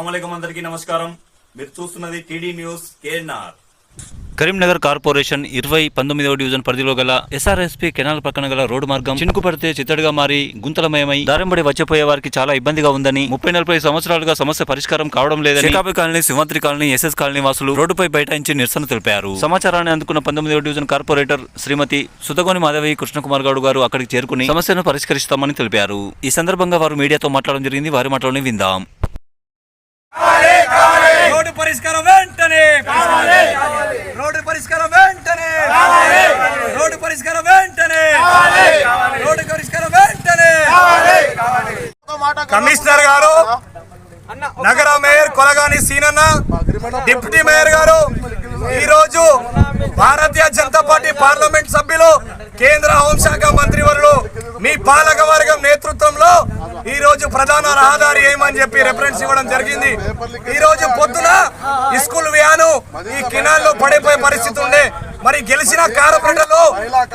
అస్సలాముఅలైకుం అందరికీ నమస్కారం. మీరు చూస్తున్నది TD news KNR. Karimnagar corporation 19వ డివిజన్ పరిధిలో గల ఎస్ఆర్ఎస్పీ కెనాల్ పక్కన గల రోడ్డు మార్గం చినుకు పడితే చిత్తడిగా మారి గుంతలమయమై దారంబడి వచ్చిపోయే వారికి చాలా ఇబ్బందిగా ఉందని 30-40 సంవత్సరాలుగా సమస్య పరిష్కారం కావడం లేదని Shekabi colony, Simhadri colony, SS colony వాసులు రోడ్డుపై బైఠాయించి నిరసన తెలిపారు. సమాచారాన్ని అందుకున్న 19వ డివిజన్ కార్పొరేటర్ శ్రీమతి సుతగోని మాధవి కృష్ణకుమార్ గౌడ్ గారు అక్కడికి చేరుకుని సమస్యను పరిష్కరిస్తామని తెలిపారు. ఈ సందర్భంగా వారు మీడియాతో మాట్లాడడం జరిగింది. వారి మాటలోనే విందాం. రోడ్డు పరిష్కారం వెంటనే, రోడ్డు పరిష్కారం వెంటనే, రోడ్డు పరిష్కారం వెంటనే, రోడ్డు పరిష్కారం వెంటనే. కమిషనర్ గారు, నగర మేయర్ కొలగాని సీనన్న, డిప్యూటీ మేయర్ గారు, ఈరోజు భారతీయ జనతా పార్టీ పార్లమెంట్ సభ్యులు, కేంద్ర హోంశాఖ మంత్రివర్యులు మీ పాలక వర్గం నేతృత్వంలో ఈ రోజు ప్రధాన రహదారి ఏమని చెప్పి రెఫరెన్స్ ఇవ్వడం జరిగింది. ఈ రోజు పొద్దున స్కూల్ వ్యాను ఈ కెనాల్లో పడిపోయే పరిస్థితి ఉండే. మరి గెలిచిన కార్పొరేటర్లు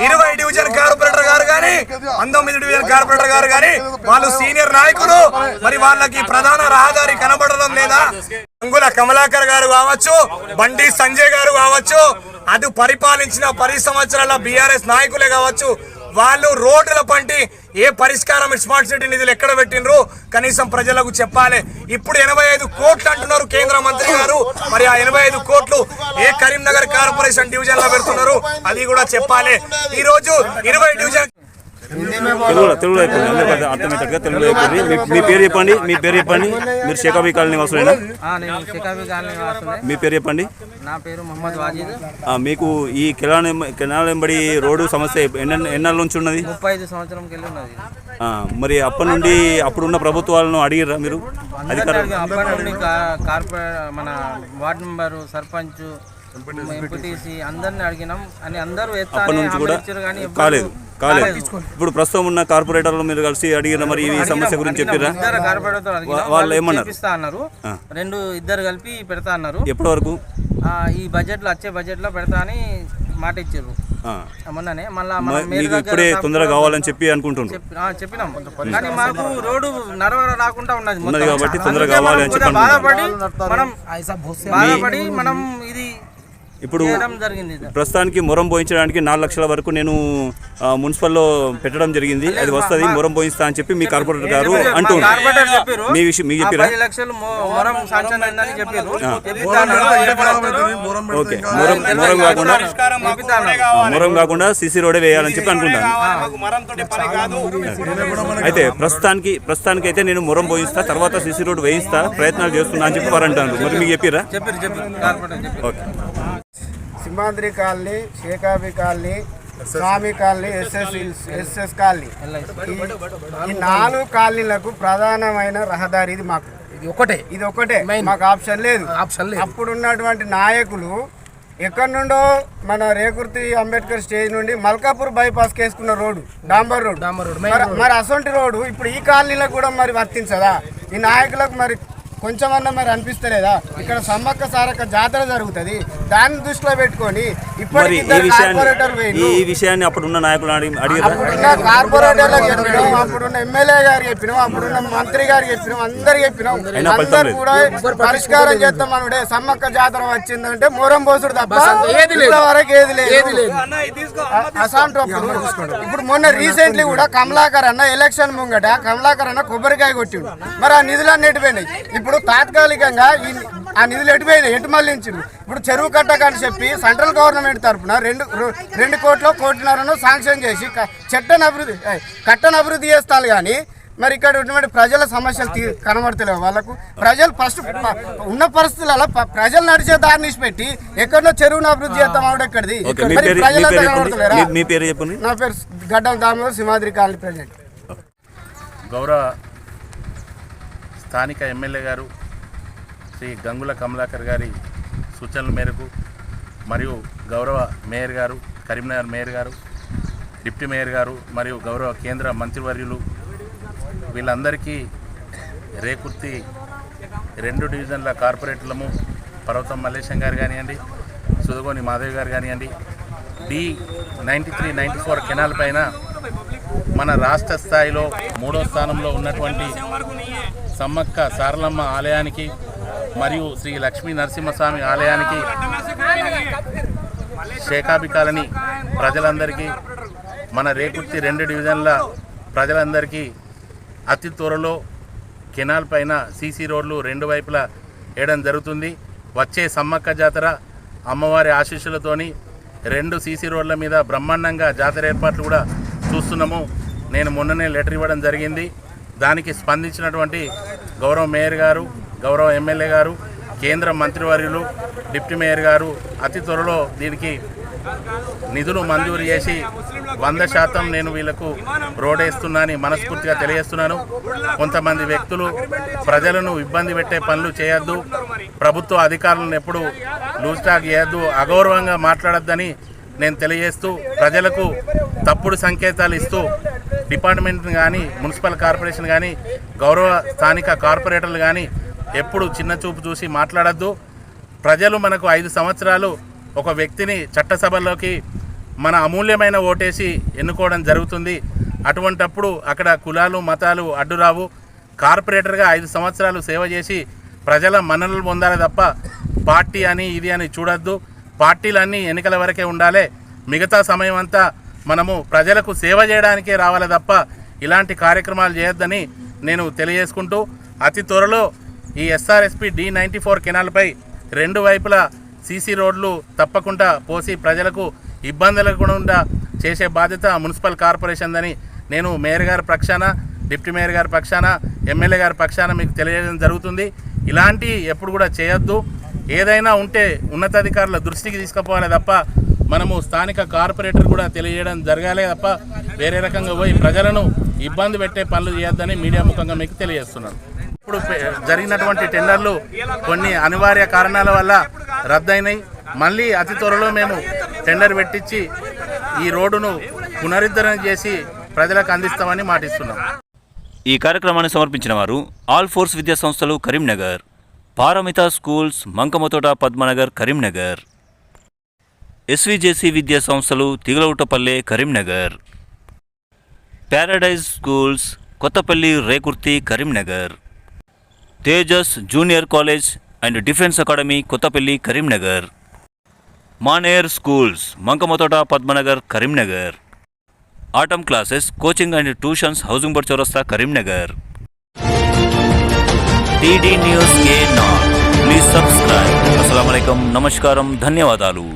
20 డివిజన్ కార్పొరేటర్ గారు కానీ 19 డివిజన్ కార్పొరేటర్ గారు కానీ వాళ్ళు సీనియర్ నాయకులు. మరి వాళ్ళకి ప్రధాన రహదారి కనబడడం లేదా? అంగుల కమలాకర్ గారు కావచ్చు, బండి సంజయ్ గారు కావచ్చు, అది పరిపాలించిన 10 సంవత్సరాల బీఆర్ఎస్ నాయకులే కావచ్చు, వాళ్ళు రోడ్ల పంటి ఏ పరిష్కారం స్మార్ట్ సిటీ నిధులు ఎక్కడ పెట్టినరు కనీసం ప్రజలకు చెప్పాలి. ఇప్పుడు 85 కోట్లు అంటున్నారు కేంద్ర మంత్రి గారు. మరి ఆ 85 కోట్లు ఏ కరీంనగర్ కార్పొరేషన్ డివిజన్ లో పెడుతున్నారు అది కూడా చెప్పాలి. ఈ రోజు 20 డివిజన్ తెలుగులో అర్థమయ్యేటట్టుగా తెలుగులో చెప్పండి. మీ పేరు చెప్పండి. మీ పేరు చెప్పండి. మీరు షేకాబీ కాలనీ వాసులేనా? మీ పేరు చెప్పండి. నా పేరు మొహమ్మద్ వాజిద్. మీకు ఈ కెనాల్ వెంబడి రోడ్డు సమస్య ఎన్నాళ్ళ నుంచి ఉన్నది? 35 సంవత్సరం కెళ్ళి ఉన్నది. మరి అప్పటి నుండి అప్పుడున్న ప్రభుత్వాలను అడిగిరా మీరు? అప్పటి నుండి కార్పొరేట్ మన వార్డు మెంబరు, సర్పంచ్, ఎంపీటీసీ అందరిని అడిగినాం అని అందరూ అప్పటి నుంచి కూడా కాలేదు. ఇప్పుడు ప్రస్తుతం ఉన్న కార్పొరేటర్లు మీరు కలిసి అడిగిన మరి ఈ సమస్య గురించి చెప్పారా? వాళ్ళు ఏమన్నారు? అన్నారు 2 కలిపి పెడతా అన్నారు. ఎప్పటి వరకు? ఈ బడ్జెట్ లో వచ్చే బడ్జెట్ లో పెడతా అని మాట ఇచ్చారు మొన్ననే. మళ్ళీ ఇప్పుడే తొందరగా కావాలని చెప్పి అనుకుంటున్నాం. చెప్పినాం కానీ మాకు రోడ్డు రాకుండా ఉన్నది కాబట్టి తొందరగా కావాలి అని చెప్పి బాధపడి మనం ఇది ఇప్పుడు ప్రస్తుతానికి మొరం పోయించడానికి 4 లక్షల వరకు నేను మున్సిపల్లో పెట్టడం జరిగింది. అది వస్తుంది, మొరం పోయిస్తా అని చెప్పి మీ కార్పొరేటర్ గారు అంటున్నారు. మీ విషయం మీకు చెప్పారా? ఓకే, మొరం కాకుండా సిసి రోడే వేయాలని చెప్పి అనుకుంటాను. అయితే ప్రస్తుతానికి అయితే నేను మొరం పోయిస్తా, తర్వాత సిసి రోడ్ వేయిస్తా, ప్రయత్నాలు చేస్తున్నా అని చెప్పి వారు అంటారు. మరి మీకు చెప్పారా? ఓకే. సింహాద్రి కాలనీ, షేకాబీ కాలనీ, స్వామి కాలనీ, ఎస్ఎస్ కాలనీ, ఈ 4 కాలనీలకు ప్రధానమైన రహదారి ఇది. మాకు ఇది ఒకటే మాకు ఆప్షన్ లేదు. అప్పుడు ఉన్నటువంటి నాయకులు ఎక్కడి నుండో మన రేకుర్తి అంబేద్కర్ స్టేజ్ నుండి మల్కాపూర్ బైపాస్ కేసుకున్న రోడ్డు డాంబర్ రోడ్. మరి అసొంటి రోడ్డు ఇప్పుడు ఈ కాలనీలకు కూడా మరి వర్తించదా? ఈ నాయకులకు మరి కొంచెమన్నా మరి అనిపిస్తలేదా? ఇక్కడ సమ్మక్క సారక్క జాతర జరుగుతుంది, దాన్ని దృష్టిలో పెట్టుకొని ఇప్పటికీ ఈ విషయాన్ని అప్పుడున్న నాయకులు అప్పుడున్న కార్పొరేటర్లకు చెప్పినాం, అప్పుడున్న ఎమ్మెల్యే గారు చెప్పినాం, అప్పుడున్న మంత్రి గారు చెప్పినాం, అందరు చెప్పినాం. అందరు కూడా పరిష్కారం చేస్తామనుడే. సమ్మక్క జాతర వచ్చిందంటే మొరం పోసుడు తప్ప వరకు ఏది లేదు. ఇప్పుడు మొన్న రీసెంట్లీ కూడా కమలాకర్ అన్న ఎలక్షన్ ముంగట కమలాకర్ అన్న కొబ్బరికాయ కొట్టిండు. మరి ఆ నిధులన్నీ ఎటుపోయినాయి? ఇప్పుడు తాత్కాలికంగా ఆ నిధులు ఎటుపోయినాయి, ఎటు మళ్ళించిండు. ఇప్పుడు చెరువు కట్టకని చెప్పి సెంట్రల్ గవర్నమెంట్ తరఫున 2 కోట్ల కోటిన్నరను శాంక్షన్ చేసి కట్టను అభివృద్ధి చేస్తారు. కానీ మరి ఇక్కడ ఉన్నటువంటి ప్రజల సమస్యలు కనబడతలేవు. వాళ్ళకు ప్రజలు ఫస్ట్ ఉన్న పరిస్థితులలో ప్రజలు నడిచే దారిని ఇచ్చిపెట్టి ఎక్కడో చెరువును అభివృద్ధి చేస్తాం ఆవిడ ఎక్కడిది? ప్రజలంతా కనబడతలేరా? నా పేరు గడ్డం దామోదర్, సింహాద్రి కాలనీ ప్రెసిడెంట్. గౌరవ స్థానిక ఎమ్మెల్యే గారు శ్రీ గంగుల కమలాకర్ గారి సూచనల మేరకు మరియు గౌరవ మేయర్ గారు, కరీంనగర్ మేయర్ గారు, డిప్యూటీ మేయర్ గారు మరియు గౌరవ కేంద్ర మంత్రివర్యులు వీళ్ళందరికీ రేకుర్తి 2 డివిజన్ల కార్పొరేటర్లము పర్వతం మల్లేశం గారు కానివ్వండి, సుదగోని మాధవి గారు కానివ్వండి, D93, 94 కెనాల్ పైన మన రాష్ట్ర స్థాయిలో 3వ స్థానంలో ఉన్నటువంటి సమ్మక్క సారలమ్మ ఆలయానికి మరియు శ్రీ లక్ష్మీ నరసింహస్వామి ఆలయానికి షేకాబి కాలనీ ప్రజలందరికీ, మన రేకుర్తి 2 డివిజన్ల ప్రజలందరికీ అతి త్వరలో కెనాల్ పైన సీసీ రోడ్లు 2 వైపులా వేయడం జరుగుతుంది. వచ్చే సమ్మక్క జాతర అమ్మవారి ఆశీస్సులతోని 2 సీసీ రోడ్ల మీద బ్రహ్మాండంగా జాతర ఏర్పాట్లు కూడా చూస్తున్నాము. నేను మొన్ననే లెటర్ ఇవ్వడం జరిగింది. దానికి స్పందించినటువంటి గౌరవ మేయర్ గారు, గౌరవ ఎమ్మెల్యే గారు, కేంద్ర మంత్రివర్యులు, డిప్యూటీ మేయర్ గారు అతి త్వరలో దీనికి నిధులు మంజూరు చేసి 100% నేను వీళ్లకు రోడ్ వేస్తున్నానని మనస్ఫూర్తిగా తెలియజేస్తున్నాను. కొంతమంది వ్యక్తులు ప్రజలను ఇబ్బంది పెట్టే పనులు చేయొద్దు, ప్రభుత్వ అధికారులను ఎప్పుడు లూజ్ టాక్ చేయొద్దు, అగౌరవంగా మాట్లాడొద్దని నేను తెలియజేస్తూ, ప్రజలకు తప్పుడు సంకేతాలు ఇస్తూ డిపార్ట్మెంట్ కానీ, మున్సిపల్ కార్పొరేషన్ కానీ, గౌరవ స్థానిక కార్పొరేటర్లు కానీ ఎప్పుడు చిన్న చూపు చూసి మాట్లాడద్దు. ప్రజలు మనకు 5 సంవత్సరాలు ఒక వ్యక్తిని చట్టసభలోకి మన అమూల్యమైన ఓటేసి ఎన్నుకోవడం జరుగుతుంది. అటువంటప్పుడు అక్కడ కులాలు మతాలు అడ్డురావు. కార్పొరేటర్గా 5 సంవత్సరాలు సేవ చేసి ప్రజల మన్ననలు పొందాలి తప్ప పార్టీ అని ఇది అని చూడొద్దు. పార్టీలన్నీ ఎన్నికల వరకే ఉండాలి. మిగతా సమయం అంతా మనము ప్రజలకు సేవ చేయడానికే రావాలి తప్ప ఇలాంటి కార్యక్రమాలు చేయొద్దని నేను తెలియజేసుకుంటూ, అతి త్వరలో ఈ ఎస్ఆర్ఎస్పి D94 కెనాల్పై 2 వైపులా సీసీ రోడ్లు తప్పకుండా పోసి ప్రజలకు ఇబ్బందులు లేకుండా చేసే బాధ్యత మున్సిపల్ కార్పొరేషన్ అని నేను మేయర్ గారి పక్షాన, డిప్యూటీ మేయర్ గారి పక్షాన, ఎమ్మెల్యే గారి పక్షాన మీకు తెలియజేయడం జరుగుతుంది. ఇలాంటి ఎప్పుడు కూడా చేయొద్దు. ఏదైనా ఉంటే ఉన్నతాధికారుల దృష్టికి తీసుకుపోవాలి తప్ప మనము స్థానిక కార్పొరేటర్ కూడా తెలియజేయడం జరగాలే తప్ప వేరే రకంగా పోయి ప్రజలను ఇబ్బంది పెట్టే పనులు చేయొద్దని మీడియా ముఖంగా మీకు తెలియజేస్తున్నాను. ఇప్పుడు జరిగినటువంటి టెండర్లు కొన్ని అనివార్య కారణాల వల్ల రద్దయినాయి. మళ్ళీ అతి త్వరలో మేము టెండర్ పెట్టించి ఈ రోడ్డును పునరుద్ధరణ చేసి ప్రజలకు అందిస్తామని మాటిస్తున్నాం. ఈ కార్యక్రమాన్ని సమర్పించిన వారు ఆల్ ఫోర్స్ విద్యా సంస్థలు కరీంనగర్, పారమిత స్కూల్స్ మంకమతోట పద్మనగర్ కరీంనగర్, ఎస్విజేసి విద్యా సంస్థలు Tigalavutapalle Karimnagar, Paradise schools Kothapalli Rekurthi Karimnagar, Tejas junior college and defence academy Kothapalli Karimnagar, Maner schools Mankammathota Padmanagar Karimnagar, Atom classes coaching and tuitions housing board చౌరస్తా కరీంనగర్. టీడీ న్యూస్ के नाम प्लीज सब्सक्राइब. अस्सलाम वालेकुम, नमस्कारम, ధన్యవాదాలు.